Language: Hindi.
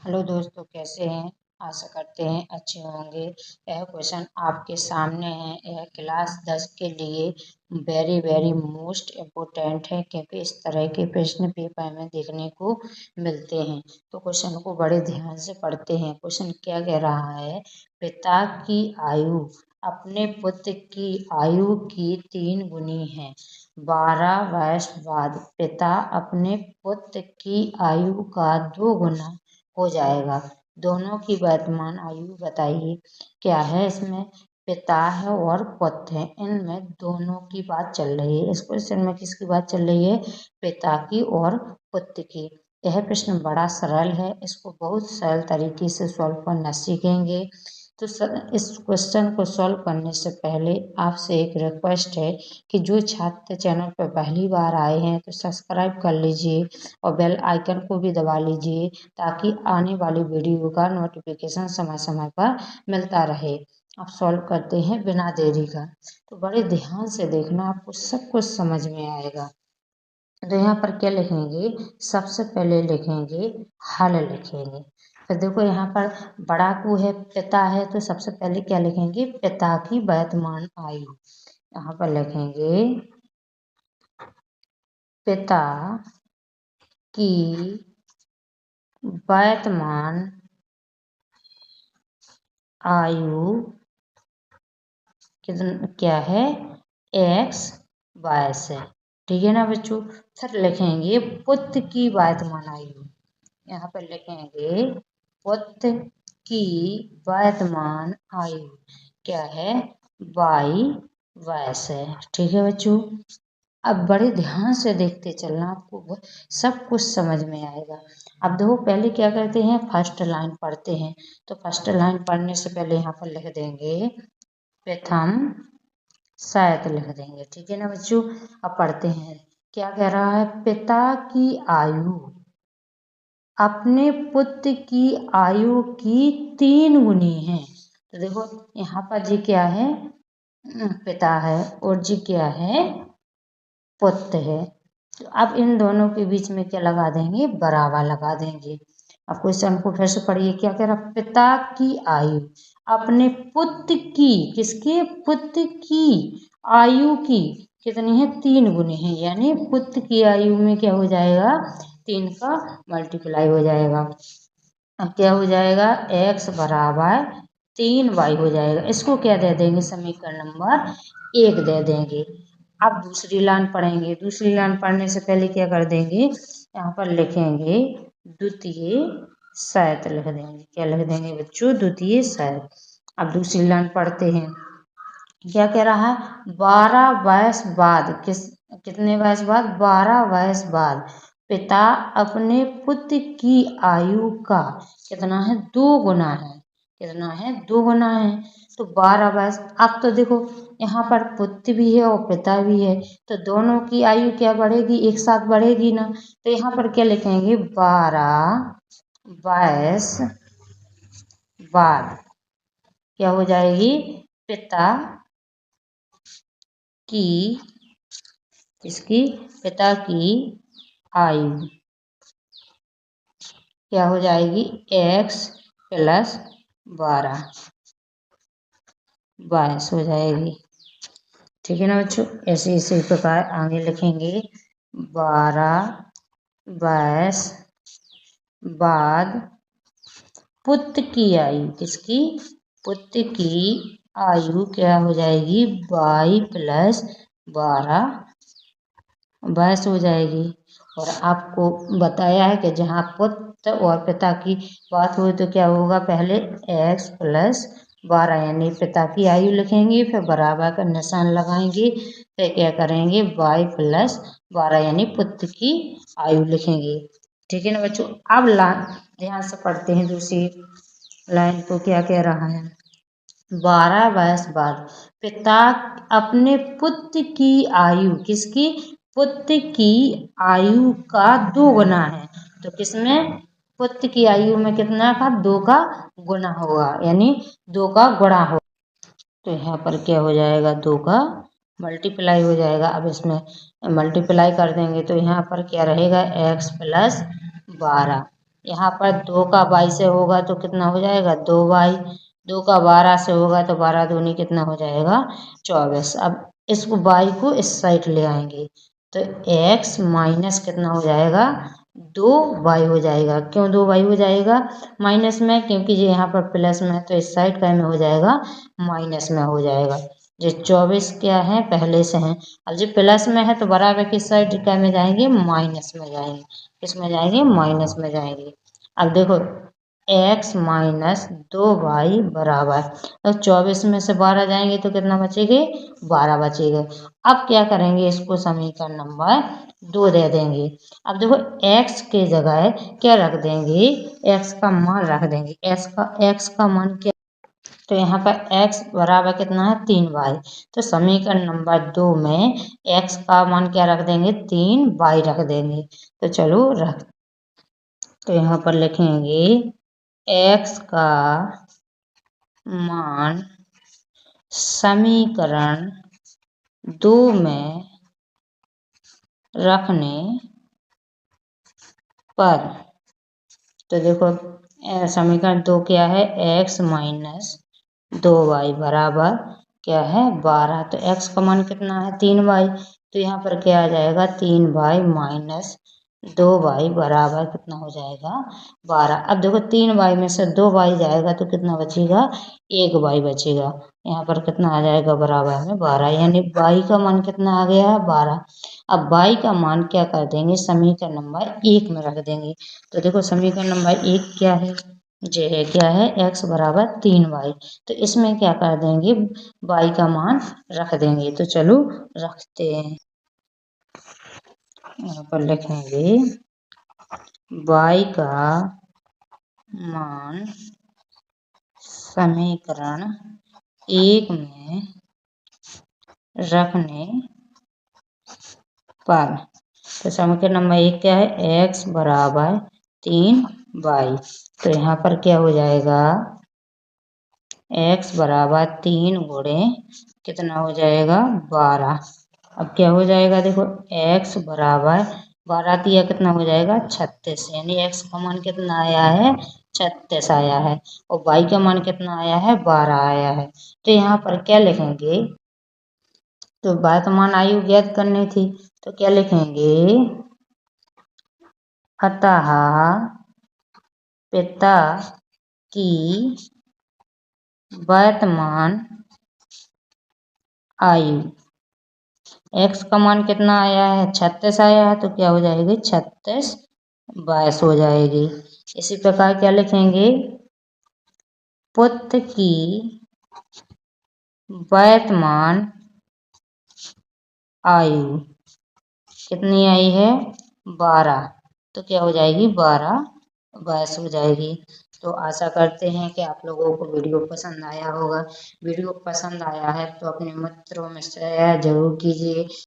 हेलो दोस्तों, कैसे हैं। आशा करते हैं अच्छे होंगे। यह क्वेश्चन आपके सामने है। यह क्लास 10 के लिए वेरी वेरी मोस्ट इम्पोर्टेंट है, क्योंकि इस तरह के प्रश्न पेपर में देखने को मिलते हैं। तो क्वेश्चन को बड़े ध्यान से पढ़ते हैं। क्वेश्चन क्या कह रहा है। पिता की आयु अपने पुत्र की आयु की 3 गुनी है। 12 वर्ष बाद पिता अपने पुत्र की आयु का 2 गुना हो जाएगा। दोनों की वर्तमान आयु बताइए। क्या है इसमें। पिता है और पुत्र है, इनमें दोनों की बात चल रही है। इस क्वेश्चन में किसकी बात चल रही है। पिता की और पुत्र की। यह प्रश्न बड़ा सरल है, इसको बहुत सरल तरीके से सॉल्व करना सीखेंगे। तो इस क्वेश्चन को सॉल्व करने से पहले आपसे एक रिक्वेस्ट है कि जो छात्र चैनल पर पहली बार आए हैं तो सब्सक्राइब कर लीजिए और बेल आइकन को भी दबा लीजिए, ताकि आने वाली वीडियो का नोटिफिकेशन समय समय पर मिलता रहे। अब सॉल्व करते हैं बिना देरी का। तो बड़े ध्यान से देखना, आपको सब कुछ समझ में आएगा। तो यहाँ पर क्या लिखेंगे। सबसे पहले लिखेंगे हल लिखेंगे। फिर देखो यहाँ पर बड़ा को है, पिता है, तो सबसे पहले क्या लिखेंगे। पिता की वर्तमान आयु। यहाँ पर लिखेंगे पिता की वर्तमान आयु क्या है। एक्स बाईस है। ठीक है ना बच्चों। फिर लिखेंगे पुत्र की वर्तमान आयु। यहाँ पर लिखेंगे पुत्र की वर्तमान आयु क्या है। 22 है। ठीक है बच्चों। अब बड़े ध्यान से देखते चलना, आपको सब कुछ समझ में आएगा। अब देखो पहले क्या करते हैं, फर्स्ट लाइन पढ़ते हैं। तो फर्स्ट लाइन पढ़ने से पहले यहाँ पर लिख देंगे प्रथम शायद लिख देंगे। ठीक है ना बच्चों। अब पढ़ते हैं क्या कह रहा है। पिता की आयु अपने पुत्र की आयु की 3 गुनी है। तो देखो यहाँ पर जी क्या है, पिता है, और जी क्या है, पुत्र है। तो अब इन दोनों के बीच में क्या लगा देंगे, बराबर लगा देंगे। अब क्वेश्चन को फिर से पढ़िए। क्या कह रहा। पिता की आयु अपने पुत्र की, किसके, पुत्र की आयु की कितनी है, 3 गुनी है। यानी पुत्र की आयु में क्या हो जाएगा, 3 का मल्टीप्लाई हो जाएगा। अब क्या हो जाएगा, x बराबर 3y हो जाएगा। इसको क्या दे देंगे, समीकरण नंबर 1 दे देंगे। अब दूसरी लाइन पढ़ेंगे। दूसरी लाइन पढ़ने से पहले क्या कर देंगे, यहाँ पर लिखेंगे द्वितीय सहायक लिख देंगे। क्या लिख देंगे बच्चों, द्वितीय सहायक। अब दूसरी लाइन पढ़ते हैं। क्या कह रहा है, 12 वर्ष बाद, कितने वर्ष बाद, 12 वर्ष बाद पिता अपने पुत्र की आयु का कितना है, 2 गुना है। कितना है, 2 गुना है। तो 12 वर्ष। अब तो देखो यहाँ पर पुत्र भी है और पिता भी है, तो दोनों की आयु क्या बढ़ेगी, एक साथ बढ़ेगी ना। तो यहाँ पर क्या लिखेंगे, 12 वर्ष बाद क्या हो जाएगी, पिता की, इसकी पिता की आयु क्या हो जाएगी, x + 12 22 हो जाएगी। ठीक है ना बच्चों। ऐसे इसी प्रकार आगे लिखेंगे 12 वर्ष बाद पुत्र की आयु, किसकी, पुत्र की आयु क्या हो जाएगी, 22 + 12 22 हो जाएगी। और आपको बताया है कि जहाँ पुत्र और पिता की बात हुई तो क्या होगा, पहले x + 12 यानी पिता की आयु लिखेंगे, फिर बराबर का निशान लगाएंगे, फिर क्या करेंगे, y + 12 यानी पुत्र की आयु लिखेंगे। ठीक है ना बच्चों। अब ध्यान से पढ़ते हैं दूसरी लाइन को। क्या कह रहा है, 12 वर्ष बाद पिता अपने पुत्र की आयु, किसकी, पुत्र की आयु का 2 गुना है। तो किसमें, पुत्र की आयु में कितना का, 2 का गुना होगा, यानी 2 का गुणा होगा। तो यहाँ पर क्या हो जाएगा, 2 का मल्टीप्लाई हो जाएगा। अब इसमें मल्टीप्लाई कर देंगे तो यहाँ पर क्या रहेगा, x + 12 यहाँ पर 2 का 22 से होगा तो कितना हो जाएगा 2y, 2 का 12 से होगा तो 12 दूनी कितना हो जाएगा 24। अब इसको y को इस साइड ले आएंगे तो x माइनस कितना हो जाएगा 2y हो जाएगा। क्यों 2y हो जाएगा माइनस में, क्योंकि ये यहाँ पर प्लस में है तो इस साइड का में हो जाएगा माइनस में हो जाएगा। जो 24 क्या है पहले से है, अब जो प्लस में है तो बराबर किस साइड का में जाएंगे माइनस में जाएंगे, किसमें जाएंगे माइनस में जाएंगे। अब देखो x माइनस 2y बराबर, तो 24 में से 12 जाएंगे तो कितना बचेंगे 12 बचेगा। अब क्या करेंगे इसको समीकरण नंबर 2 दे देंगे। अब देखो x के जगह क्या रख देंगे, x का मान रख देंगे, x का मान क्या, तो यहाँ पर x बराबर कितना है 3y, तो समीकरण नंबर 2 में x का मान क्या रख देंगे 3y रख देंगे। तो चलो रख, तो यहाँ पर लिखेंगे x का मान समीकरण 2 में रखने पर, तो देखो समीकरण 2 क्या है x माइनस 2y बराबर क्या है 12, तो x का मान कितना है 3y, तो यहाँ पर क्या आ जाएगा 3y माइनस 2y बराबर कितना हो जाएगा 12। अब देखो 3y में से 2y जाएगा तो कितना बचेगा 1y बचेगा, यहाँ पर कितना आ जाएगा बराबर में 12, यानी y का मान कितना आ गया है 12। अब y का मान क्या कर देंगे समीकरण नंबर 1 में रख देंगे। तो देखो समीकरण नंबर 1 क्या है, जे है क्या है x बराबर 3y, तो इसमें क्या कर देंगे y का मान रख देंगे। तो चलो रखते हैं, यहाँ पर लिखेंगे y का मान समीकरण 1 में रखने पर, तो समीकरण नंबर 1 क्या है x बराबर 3y, तो यहाँ पर क्या हो जाएगा x बराबर 3 गुणे कितना हो जाएगा 12। अब क्या हो जाएगा देखो x बराबर 12 दिया कितना हो जाएगा 36, यानी x का मान कितना आया है 36 आया है, और y का मान कितना आया है 12 आया है। तो यहाँ पर क्या लिखेंगे, तो वर्तमान आयु ज्ञात करनी थी तो क्या लिखेंगे, अतः पिता की वर्तमान आयु, x का मान कितना आया है 36 आया है, तो क्या हो जाएगी 36 22 हो जाएगी। इसी प्रकार क्या लिखेंगे, पुत्र की वर्तमान आयु कितनी आई है 12, तो क्या हो जाएगी 12 22 हो जाएगी। तो आशा करते हैं कि आप लोगों को वीडियो पसंद आया होगा। वीडियो पसंद आया है तो अपने मित्रों में शेयर जरूर कीजिए।